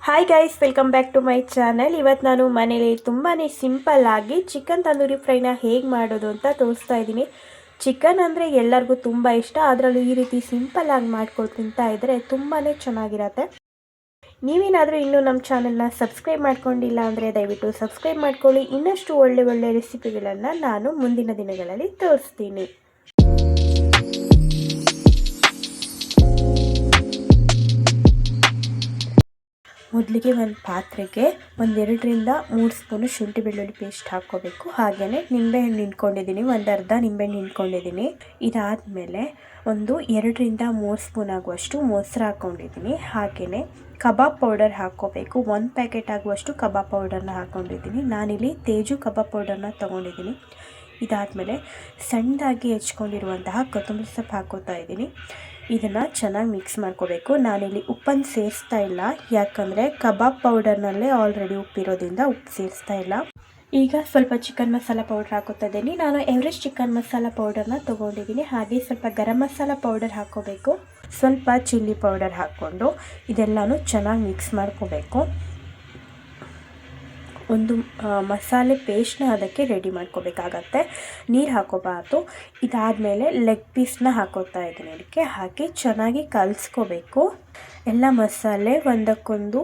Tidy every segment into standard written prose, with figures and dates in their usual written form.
Hi guys, welcome back to my channel. ಇವತ್ತು ನಾನು ಮನೇಲಿ ತುಂಬಾ ಸಿಂಪಲ್ ಆಗಿ ಚಿಕನ್ ತಂದೂರಿ ಫ್ರೈನ ಹೇಗೆ ಮಾಡೋದು ಅಂತ ತೋರಿಸ್ತಾ ಇದ್ದೀನಿ. ಚಿಕನ್ ಅಂದರೆ ಎಲ್ಲರಿಗೂ ತುಂಬ ಇಷ್ಟ. ಅದರಲ್ಲೂ ಈ ರೀತಿ ಸಿಂಪಲ್ ಆಗಿ ಮಾಡ್ಕೊಂಡು ತಿಂತಾ ಇದ್ದರೆ ತುಂಬಾ ಚೆನ್ನಾಗಿರತ್ತೆ. ನೀವೇನಾದರೂ ಇನ್ನೂ ನಮ್ಮ ಚಾನಲ್ನ ಸಬ್ಸ್ಕ್ರೈಬ್ ಮಾಡ್ಕೊಂಡಿಲ್ಲ ಅಂದರೆ ದಯವಿಟ್ಟು ಸಬ್ಸ್ಕ್ರೈಬ್ ಮಾಡ್ಕೊಳ್ಳಿ. ಇನ್ನಷ್ಟು ಒಳ್ಳೆ ರೆಸಿಪಿಗಳನ್ನು ನಾನು ಮುಂದಿನ ದಿನಗಳಲ್ಲಿ ತೋರಿಸ್ತೀನಿ. ಮೊದಲಿಗೆ ಒಂದು ಪಾತ್ರೆಗೆ 2-3 ಸ್ಪೂನು ಶುಂಠಿ ಬೆಳ್ಳುಳ್ಳಿ ಪೇಸ್ಟ್ ಹಾಕ್ಕೋಬೇಕು. ಹಾಗೆಯೇ ನಿಂಬೆಹಣ್ಣು ಹಿಂಡ್ಕೊಂಡಿದ್ದೀನಿ, ಒಂದು ಅರ್ಧ ನಿಂಬೆಹಣ್ಣು ಹಿಂಡ್ಕೊಂಡಿದ್ದೀನಿ. ಇದಾದಮೇಲೆ 2-3 ಸ್ಪೂನ್ ಆಗುವಷ್ಟು ಮೊಸರು ಹಾಕ್ಕೊಂಡಿದ್ದೀನಿ. ಹಾಗೆಯೇ ಕಬಾಬ್ ಪೌಡರ್ ಹಾಕ್ಕೋಬೇಕು. 1 ಪ್ಯಾಕೆಟ್ ಆಗುವಷ್ಟು ಕಬಾಬ್ ಪೌಡರ್ನ ಹಾಕ್ಕೊಂಡಿದ್ದೀನಿ. ನಾನಿಲ್ಲಿ ತೇಜು ಕಬಾಬ್ ಪೌಡರ್ನ ತೊಗೊಂಡಿದ್ದೀನಿ. ಇದಾದಮೇಲೆ ಸಣ್ಣದಾಗಿ ಹೆಚ್ಕೊಂಡಿರುವಂತಹ ಕೊತ್ತಂಬರಿ ಸೊಪ್ಪು ಹಾಕ್ಕೋತಾ ಇದ್ದೀನಿ. ಇದನ್ನು ಚೆನ್ನಾಗಿ ಮಿಕ್ಸ್ ಮಾಡ್ಕೋಬೇಕು. ನಾನಿಲ್ಲಿ ಉಪ್ಪನ್ನು ಸೇರಿಸ್ತಾ ಇಲ್ಲ, ಯಾಕಂದರೆ ಕಬಾಬ್ ಪೌಡರ್ನಲ್ಲೇ ಆಲ್ರೆಡಿ ಉಪ್ಪಿರೋದ್ರಿಂದ ಉಪ್ಪು ಸೇರಿಸ್ತಾ ಇಲ್ಲ. ಈಗ ಸ್ವಲ್ಪ ಚಿಕನ್ ಮಸಾಲ ಪೌಡರ್ ಹಾಕೋತಾ ಇದ್ದೀನಿ. ನಾನು ಎವರೆಸ್ಟ್ ಚಿಕನ್ ಮಸಾಲ ಪೌಡರ್ನ ತೊಗೊಂಡಿದ್ದೀನಿ. ಹಾಗೆ ಸ್ವಲ್ಪ ಗರಂ ಮಸಾಲ ಪೌಡರ್ ಹಾಕ್ಕೋಬೇಕು. ಸ್ವಲ್ಪ ಚಿಲ್ಲಿ ಪೌಡರ್ ಹಾಕ್ಕೊಂಡು ಇದೆಲ್ಲನೂ ಚೆನ್ನಾಗಿ ಮಿಕ್ಸ್ ಮಾಡ್ಕೋಬೇಕು. ಒಂದು ಮಸಾಲೆ ಪೇಸ್ಟ್ನ ಅದಕ್ಕೆ ರೆಡಿ ಮಾಡ್ಕೋಬೇಕಾಗತ್ತೆ. ನೀರು ಹಾಕೋಬಾರ್ದು. ಇದಾದಮೇಲೆ ಲೆಗ್ ಪೀಸ್ನ ಹಾಕೋತಾ ಇದ್ದೀನಿ. ಅದಕ್ಕೆ ಹಾಕಿ ಚೆನ್ನಾಗಿ ಕಲಿಸ್ಕೋಬೇಕು. ಎಲ್ಲ ಮಸಾಲೆ ಒಂದಕ್ಕೊಂದು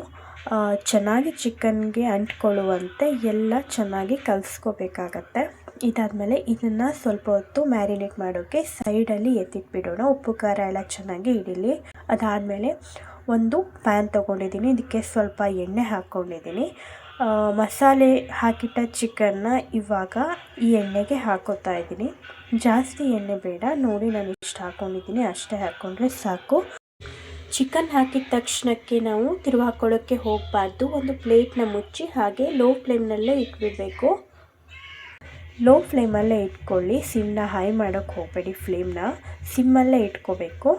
ಚೆನ್ನಾಗಿ ಚಿಕನ್ಗೆ ಅಂಟ್ಕೊಳ್ಳುವಂತೆ ಎಲ್ಲ ಚೆನ್ನಾಗಿ ಕಲಿಸ್ಕೋಬೇಕಾಗತ್ತೆ. ಇದಾದಮೇಲೆ ಇದನ್ನು ಸ್ವಲ್ಪ ಹೊತ್ತು ಮ್ಯಾರಿನೇಟ್ ಮಾಡೋಕ್ಕೆ ಸೈಡಲ್ಲಿ ಎತ್ತಿಟ್ಬಿಡೋಣ. ಉಪ್ಪು ಖಾರ ಎಲ್ಲ ಚೆನ್ನಾಗಿ ಹಿಡೀಲಿ. ಅದಾದಮೇಲೆ ಒಂದು ಪ್ಯಾನ್ ತೊಗೊಂಡಿದ್ದೀನಿ. ಇದಕ್ಕೆ ಸ್ವಲ್ಪ ಎಣ್ಣೆ ಹಾಕ್ಕೊಂಡಿದ್ದೀನಿ. ಮಸಾಲೆ ಹಾಕಿಟ್ಟ ಚಿಕನ್ನ ಇವಾಗ ಈ ಎಣ್ಣೆಗೆ ಹಾಕೋತಾ ಇದ್ದೀನಿ. ಜಾಸ್ತಿ ಎಣ್ಣೆ ಬೇಡ, ನೋಡಿ ನಾನು ಇಷ್ಟು ಹಾಕ್ಕೊಂಡಿದ್ದೀನಿ, ಅಷ್ಟೇ ಹಾಕ್ಕೊಂಡ್ರೆ ಸಾಕು. ಚಿಕನ್ ಹಾಕಿದ ತಕ್ಷಣಕ್ಕೆ ನಾವು ತಿರುವು ಹಾಕ್ಕೊಳ್ಳೋಕ್ಕೆ ಹೋಗಬಾರ್ದು. ಒಂದು ಪ್ಲೇಟ್ನ ಮುಚ್ಚಿ ಹಾಗೆ ಲೋ ಫ್ಲೇಮ್ನಲ್ಲೇ ಇಟ್ಬಿಡಬೇಕು. ಲೋ ಫ್ಲೇಮಲ್ಲೇ ಇಟ್ಕೊಳ್ಳಿ, ಸಿಮ್ನ ಹೈ ಮಾಡೋಕ್ಕೆ ಹೋಗಬೇಡಿ. ಫ್ಲೇಮ್ನ ಸಿಮ್ಮಲ್ಲೇ ಇಟ್ಕೋಬೇಕು.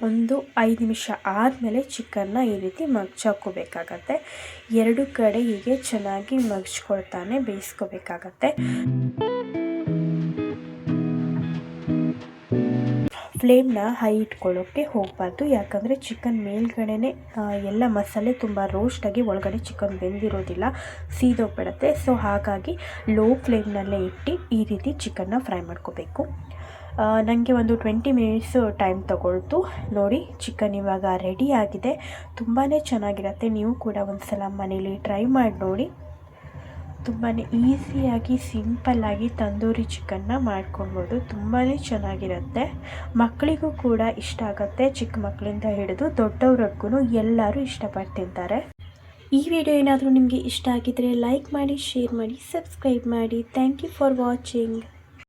5 ನಿಮಿಷ ಆದಮೇಲೆ ಚಿಕನ್ನ ಈ ರೀತಿ ಮಗ್ಚಾಕೋಬೇಕಾಗತ್ತೆ. 2 ಕಡೆ ಹೀಗೆ ಚೆನ್ನಾಗಿ ಮಗ್ಚ್ಕೊಳ್ತಾನೆ ಬೇಯಿಸ್ಕೋಬೇಕಾಗತ್ತೆ. ಫ್ಲೇಮ್ನ ಹೈ ಇಟ್ಕೊಳ್ಳೋಕ್ಕೆ ಹೋಗಬಾರ್ದು, ಯಾಕಂದರೆ ಚಿಕನ್ ಮೇಲ್ಗಡೆನೇ ಎಲ್ಲ ಮಸಾಲೆ ತುಂಬ ರೋಸ್ಟಾಗಿ ಒಳಗಡೆ ಚಿಕನ್ ಬೆಂದಿರೋದಿಲ್ಲ, ಸೀದೋಗ್ಬಿಡುತ್ತೆ. ಸೊ ಹಾಗಾಗಿ ಲೋ ಫ್ಲೇಮ್ನಲ್ಲೇ ಇಟ್ಟು ಈ ರೀತಿ ಚಿಕನ್ನ ಫ್ರೈ ಮಾಡ್ಕೋಬೇಕು. ನನಗೆ ಒಂದು 20 ಮಿನಿಟ್ಸ್ ಟೈಮ್ ತಗೊಳ್ತು. ನೋಡಿ, ಚಿಕನ್ ಇವಾಗ ರೆಡಿ ಆಗಿದೆ. ತುಂಬಾ ಚೆನ್ನಾಗಿರುತ್ತೆ. ನೀವು ಕೂಡ ಒಂದು ಸಲ ಮನೇಲಿ ಟ್ರೈ ಮಾಡಿ ನೋಡಿ. ತುಂಬಾ ಈಸಿಯಾಗಿ ಸಿಂಪಲ್ಲಾಗಿ ತಂದೂರಿ ಚಿಕನ್ನ ಮಾಡ್ಕೊಳ್ಬೋದು. ತುಂಬಾ ಚೆನ್ನಾಗಿರುತ್ತೆ. ಮಕ್ಕಳಿಗೂ ಕೂಡ ಇಷ್ಟ ಆಗುತ್ತೆ. ಚಿಕ್ಕ ಮಕ್ಕಳಿಂದ ಹಿಡಿದು ದೊಡ್ಡವ್ರಿಗೂ ಎಲ್ಲರೂ ಇಷ್ಟಪಟ್ಟು ತಿಂತಾರೆ. ಈ ವಿಡಿಯೋ ಏನಾದರೂ ನಿಮಗೆ ಇಷ್ಟ ಆಗಿದ್ದರೆ ಲೈಕ್ ಮಾಡಿ, ಶೇರ್ ಮಾಡಿ, ಸಬ್ಸ್ಕ್ರೈಬ್ ಮಾಡಿ. Thank you for watching.